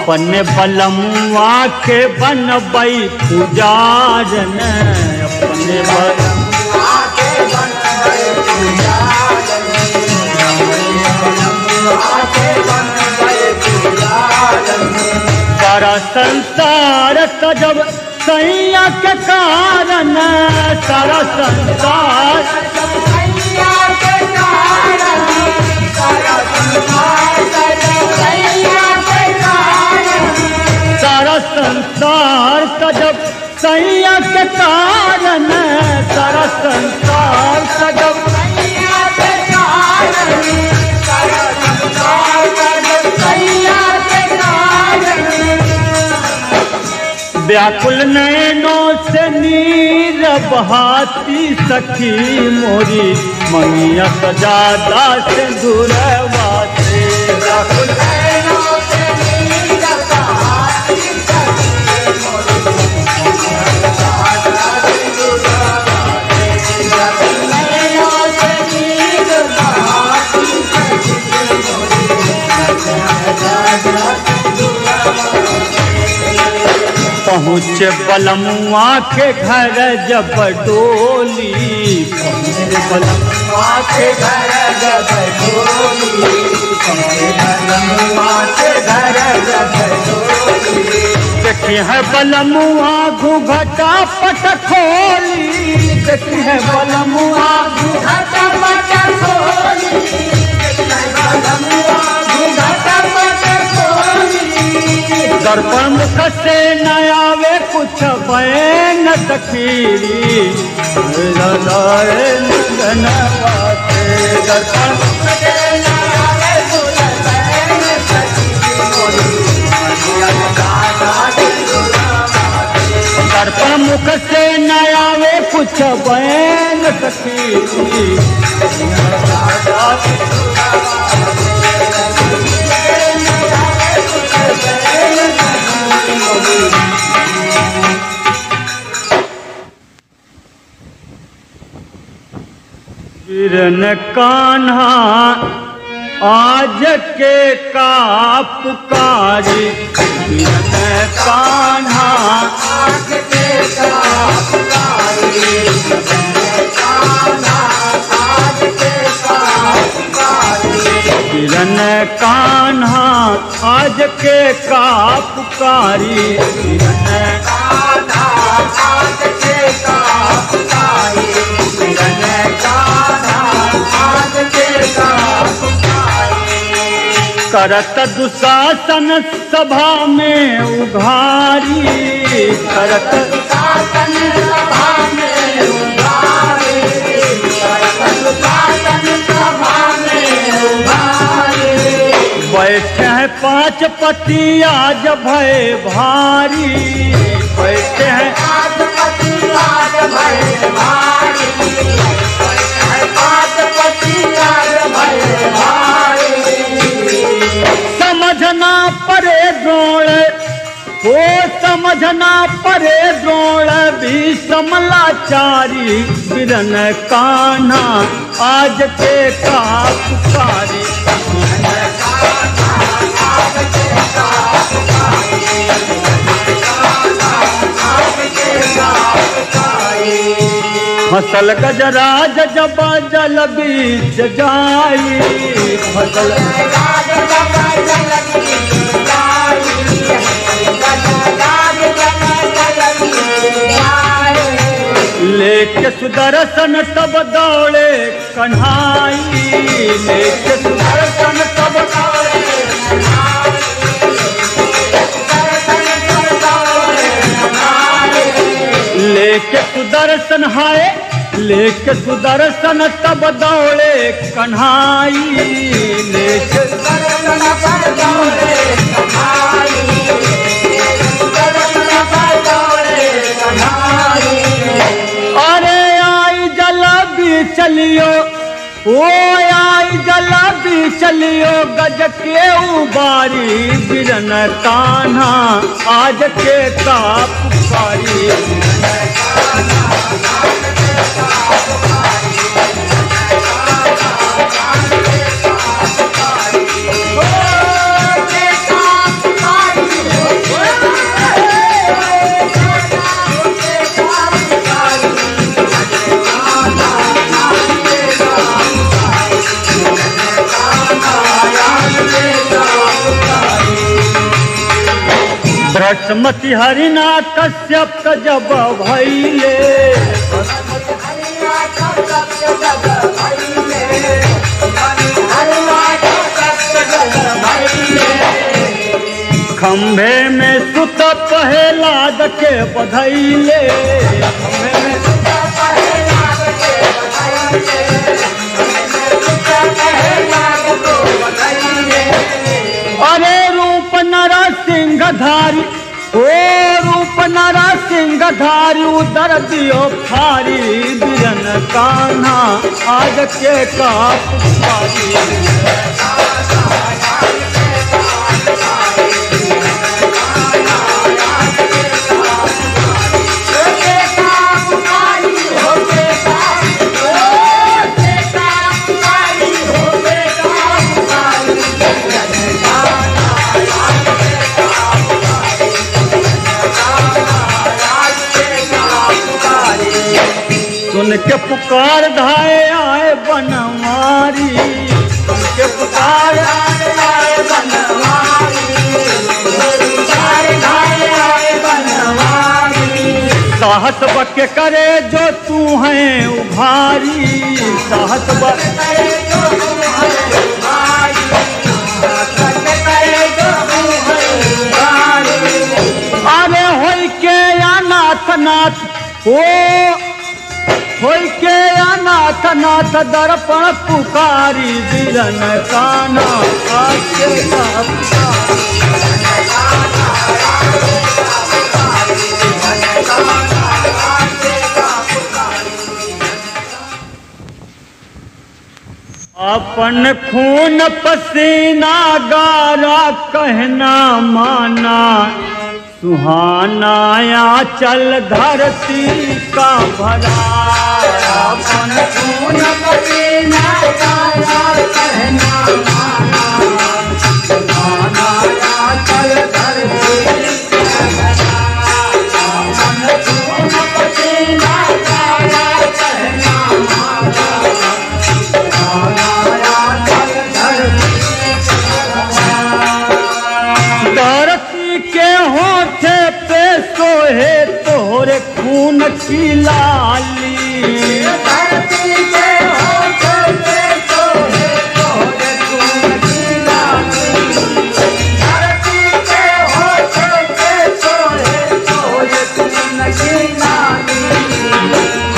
अपने बलमुआ के बनबई पुजारन, अपने बलमुआ के बनबई पुजारन, सारा संसार तजब सैया के कारण, सारा संसार सैया के कारण, सारा संसार सैया के कारण, सारा संसार तजब सैया के कारण, सारा संसार तजब सैया के कारण, सारा संसार तजब सैया के कारण। व्याकुल नैनों से नीर बहाती सखी मोरी, मनिया सजादा से दूरवासे, व्याकुल नैनों से नीर बहाती सखी मोरी, मनिया सजादा से दूरवासे, व्याकुल नैनों से नीर बहाती सखी मोरी, मनिया सजादा से दूरवासे। पहुँचे बलमुआ के घर जब डोली, पहुँचे बलमुआ के घर जब डोली, पहुँचे बलमुआ के घर जब डोली, देखी है बलमुआ घूंघटा पट खोली, देखी है बलमुआ घूंघटा पट खोली, बलमुआ घूंघटा पट खोली, दर्पण मुख से न आवे कुछ बैन सखीरी, दर्पण मुख से न आवे कुछ बैन सखीरी, दर्पण मुख से न आवे कुछ बैन सखीरी, बिरन कान्हा आज के का पुकारी, बिरन कान्हा आज के का पुकारी, बिरन कान्हा आज के का पुकारी, बिरन कान्हा आज के का पुकारी, बिरन कान्हा आज के का पुकारी, बिरन करत दुशासन सभा में उघारी, करत दुशासन सभा में उघारी, करत दुशासन सभा में उघारी, बैठे हैं पांच पति आज भय भारी, बैठे हैं पांच पति आज भय भारी, बैठे हैं पांच पति आज भय भारी, समझना परे द्रोण हो, समझना परे द्रोण भी समलाचारी, बिरन कान्हा आज के का पुकारी, बिरन कान्हा आज के का पुकारी, बिरन कान्हा आज के का पुकारी। फसल गजराज जब जल बीच जाई, फसल गजराज जब जल बीच जाई, गजराज जब जल बीच जाई, लेके सुदर्शन तब दौड़े कन्हाई, लेके सुदर्शन तब दौड़े कन्हाई, लेके सुदर्शन हाय, लेके सुदर्शन तब दौड़े कन्हाई, लेके सुदर्शन तब दौड़े कन्हाई, सुदर्शन तब दौड़े कन्हाई, अरे आई जलाबी चलियो, ओ आई जलाबी चलियो गज के उबारी, बिरन कान्हा आज के का पुकारी, बसमती हरिना कश्यप का जब भइले खंभे में सुत पहलाद के बधैले अरे रूप नरसिंहधारी ओ रूप नरसिंहधारी उदर दियो फारी बिरन कान्हा आज के का सुन के पुकार धाए आए बनवारी सुन के पुकार आए बनवारी साहस बके करे जो तू है उभारी साहस बके जो तू है उभारी अरे होई के अनाथ नाथ ओ होई के अनाथ नाथ दर्पण पुकारी बिरन कान्हा आके अपन खून पसीना गारा कहना माना सुहानाया चल धरती का भरा अपन खून पसीना गारा कहना माना सुहानाया चल धरती का भरा अपन खून पसीना गारा कहना माना सुहानाया चल धरती धरती के होठे पे सोहे तोहरे खून की लाली धरती के होठे पे सोहे तोहरे खून की लाली धरती के होठे पे सोहे तोहरे खून की लाली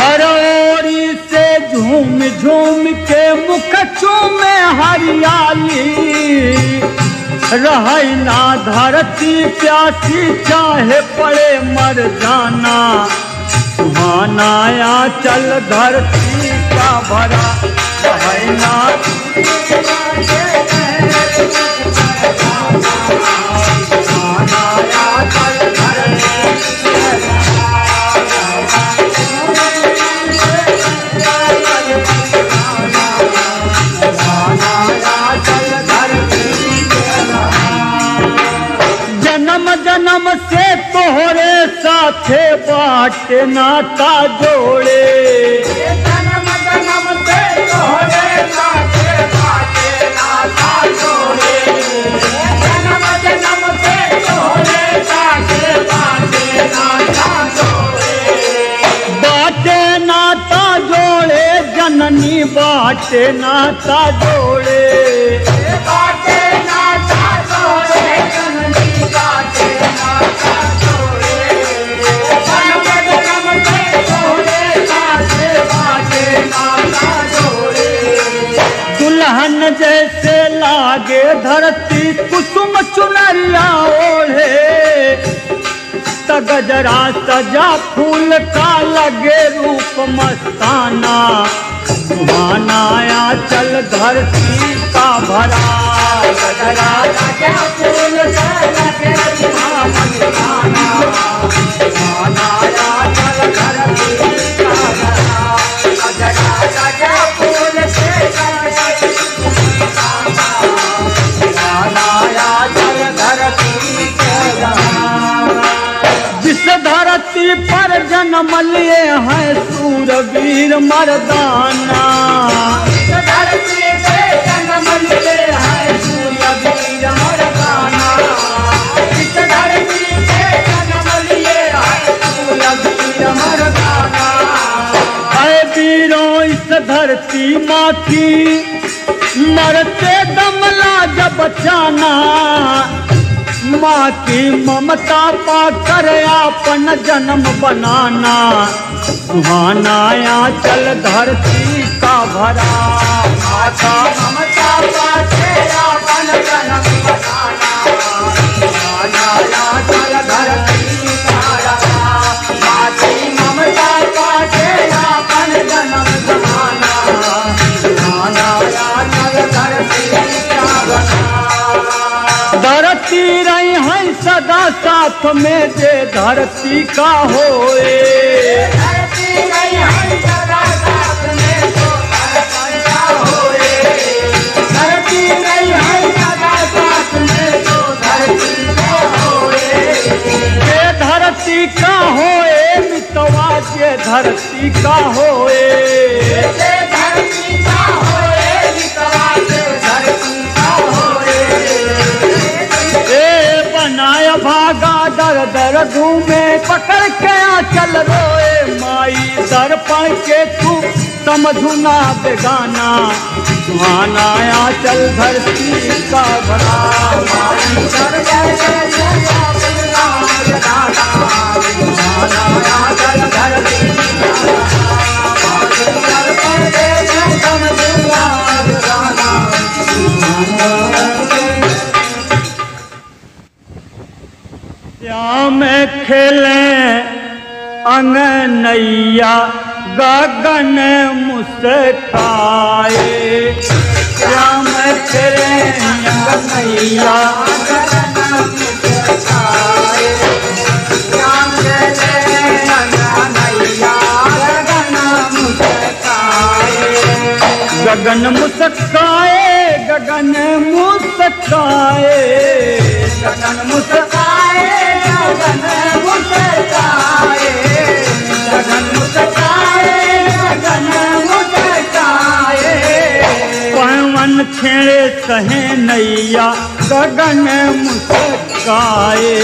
हर ओरी से झूम झूम के मुख चूमे हरियाली रहे ना धरती प्यासी चाहे पड़े मर जाना सुहानाया चल धरती का भरा रहे ना सुहानाया चल जन्म से तोहरे साथे बाटे नाता जोड़े जन्म जन्म से तोहरे साथे बाटे नाता जोड़े जन्म जन्म से तोहरे साथे बाटे नाता जोड़े बाटे नाता जोड़े जननी बाटे नाता जोड़े बाटे नाता जोड़े जननी बाटे दुल्हन जैसे लागे धरती कुसुम चुनरिया ओढ़े त गजरा सजा फूल का लगे रूप मस्ताना सुहानाया चल धरती का भरा गजरा सजा फूल का लगे मस्ताना सुहानाया चल धरती का भरा गजरा सजा फूल जिस धरती पर जन्म लिए हैं सूरवीर मर्दाना धरती पे जन्म लिए हैं सूरवीर मर्दाना इस धरती पे धरती माँ की, मरते दमला जब बचाना, माँ की ममता पाकर आपन जन्म बनाना, सुहाना आंचल धरती का भरा, माँ का ममता पाके आपन जन्म बनाना, सुहाना आंचल धरती का भरा, माँ की ममता पाके आपन जन्म बनाना, सुहाना आंचल धरती का भरा। धरती रही है सदा साथ में जे धरती का होए, धरती रही है सदा साथ में जो धरती का होए, धरती रही है सदा साथ में जो धरती का होए, जे धरती का होए मितवा जे धरती का होए, जे धरती का होए मितवा जे धरती का होए, ए बनाया भागा दर दर घूमे पकड़ के आंचल रोए, माई दर्पण के तू समझू ना बेगाना, सुहाना आंचल धरती का भरा, माई दर्पण के तू समझू ना बेगाना, सुहाना आंचल धरती का भरा, माई दर्पण के तू समझू ना बेगाना, श्याम खेले अंगनैया गगन मुस्काए, श्याम खेले अंगनैया गगन मुस्काए, गगन मुस्काए, गगन मुस्काए, गगन मुस्काए, गगन मुस्काए, गगन मुस्काए, पवन छेड़े सहे नैया गगन मुस्काए,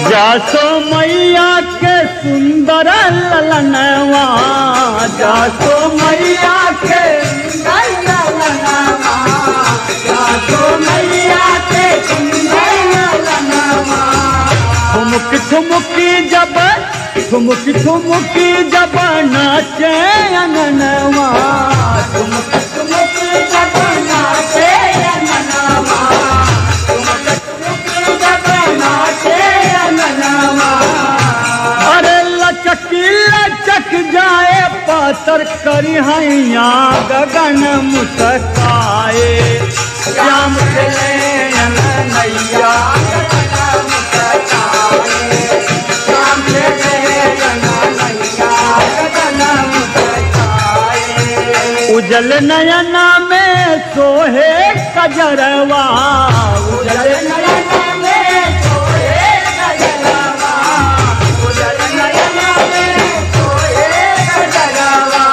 जासो मैया के सुंदर ललनवा, जासो मैया के ललनवा, जासो मैया के सुंदर ललनवा, ठुमुक ठुमुकी जब नाचे अननवा, ठुमुक ठुमुक जब नाचे अननवा, ठुमुक ठुमुक जब नाचे अननवा, अरे लचक जाए पातर करी हैया गगन मुस्काए, श्याम खेले अननैया उजल नयना में सोहे कजरवा, उजल नयना में सोहे कजरवा, उजल नयना में सोहे कजरवा,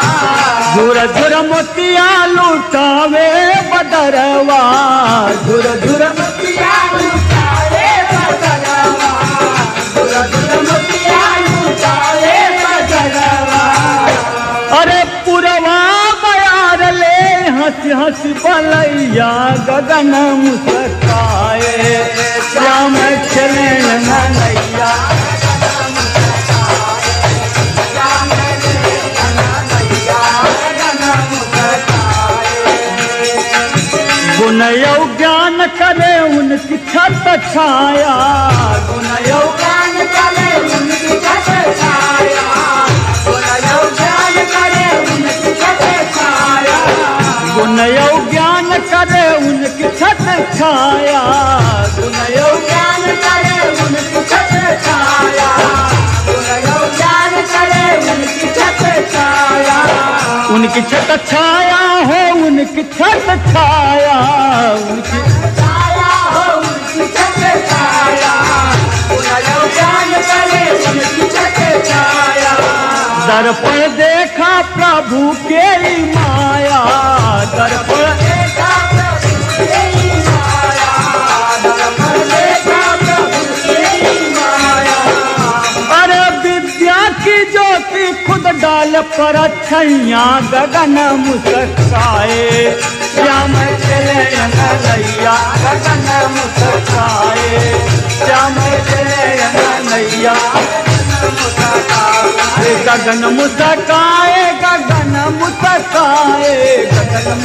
झुर झुर मोतिया लुटावे बदरवा, झुर झुर मोतिया लुटावे बदरवा, झुर झुर मोतिया लुटावे बदरवा, अरे पुरवा बयार ले हंस हंस बलैया गगन मुस्काए, श्याम खेले नैया गुनयौ ज्ञान करे उनकी छत छाया, गुनयौ ज्ञान करे उनकी छत छाया, गुनयौ ज्ञान करे उनकी छत छाया, गुनयौ ज्ञान करे उनकी छत छाया, गुनयौ ज्ञान करे उनकी छत छाया, गुनयौ ज्ञान करे उनकी छत छाया, उनकी छत छाया हो उनकी छत छाया, उनकी छाया हो उनकी छत छाया, गुनयौ ज्ञान करे उनकी छत छाया, दर्पण देखा प्रभु के माया, दर्पण देखा कर छैया गगन मुस्काए, श्याम चले नैया गगन मुस्काए, श्याम चले नैया गगन मुस्काए, गगन मुस्काए, गगन मुस्काए,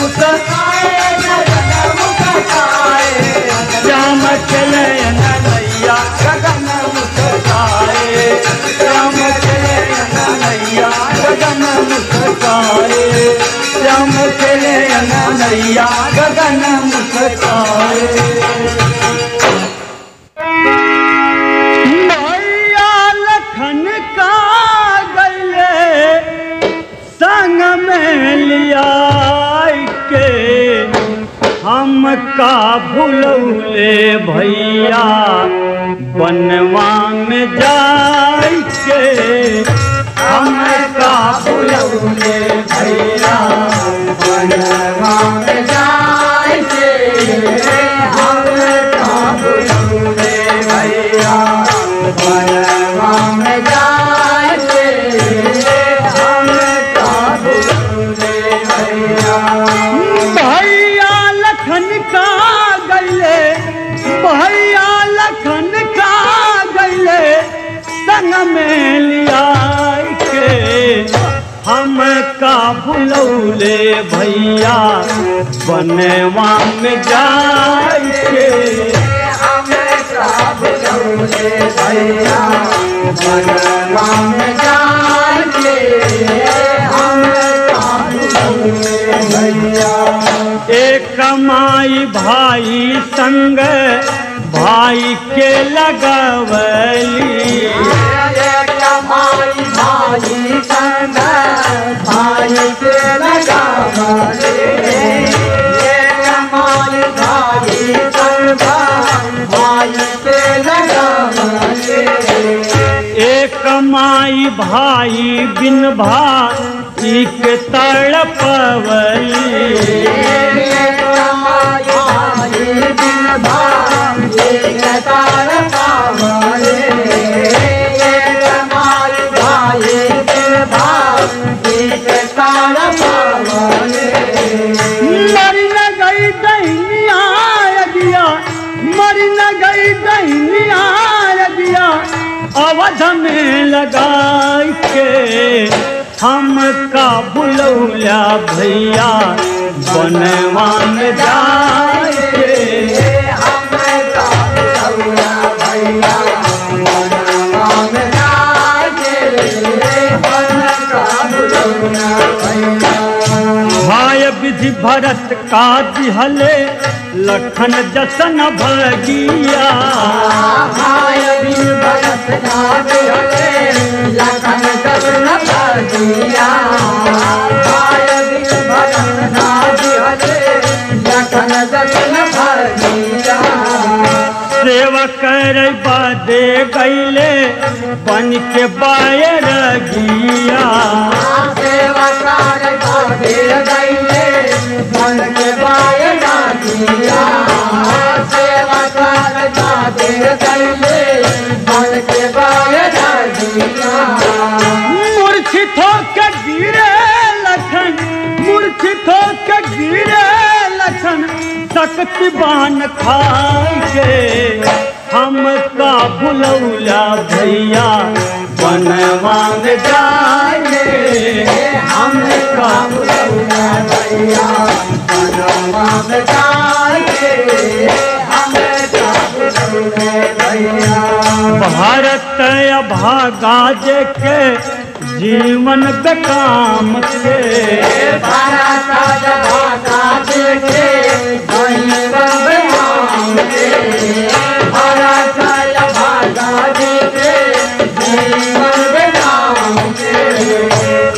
गगन मुस्काए, श्याम चले नैया गगन मुस्काए, श्याम चले नैया गगन मुस्काए, श्याम चले नैया गगन मुस्काए। नैया लखन का गले संग में लिया के, हमका भूलौले भैया बनवा में जाय के, हमका भूलौले भैया बनवा में जाय के, हमका भूलौले भैया बनवा में जाय के, हमका भूलौले भैया। भैया लखन का गले, भैया लखन का गले संग में लिया के, हमका भूलौले भैया बनवा में जाय के, हमका भूलौले भैया बनवा में जाय के, हमका भूलौले भैया। एक माई भाई संग भाई के लगवली, एक माई भाई संग भाई के लगवली, एक माई भाई संग भाई के लगवली, एक माई भाई बिन भाई के तड़पवली, एक माई भाई बिन भाई के तड़पवली, एक माई भाई बिन भाई के तड़पवली। मरी न गई दैनिया दिया, मरी न गई दैनिया दिया, अवध में लगाई के, हमका भूलौला भैया बनवा में जाय के, हमका भूलौला भैया बनवा में जाय के, हमका भूलौला भैया। भाय विधि भरत का दिहले लखन जसन भगिया, भाय विधि भरत का दिहले लखन जसन भगिया, भाय विधि भरत का दिहले लखन जसन भगिया। सेवा कर बादे गईले बन के बायर गिया, सेवा कर बादे गईले बन के बायर गिया, सेवा कर बादे गईले बन के बायर गिया। मूर्छित होके गिरे लखन, मूर्छित होके गिरे लखन, शक्ति बान खाए के, हमका भूलौला भैया बनवा में जाए, हमका भूलौला भैया बनवा में जाए, हमका भूलौला भैया। भारत अभागा जे के जीवन बेकाम के, भारत अभागा जे के जीवन बेकाम के, भारत अभागा जे के जीवन बेकाम के।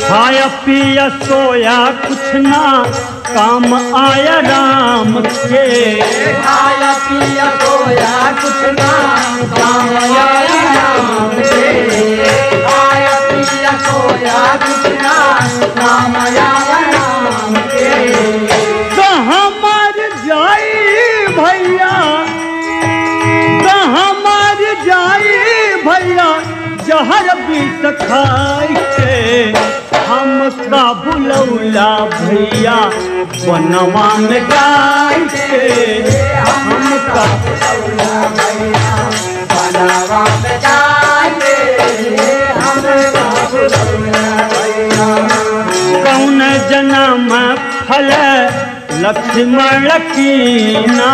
खाया पिया सोया कुछ ना काम आया राम के, खाया पिया सोया कुछ ना काम आया राम के, खाया पिया सोया कुछ ना काम आया राम के। कहाँ मर जाई भैया, कहाँ मर जाई भैया, जहर भी खाई के, हम हमका भुलौला भैया बनवा में जाए के हमका बनवा में जाए कौन जन्म फल लक्ष्मण कीना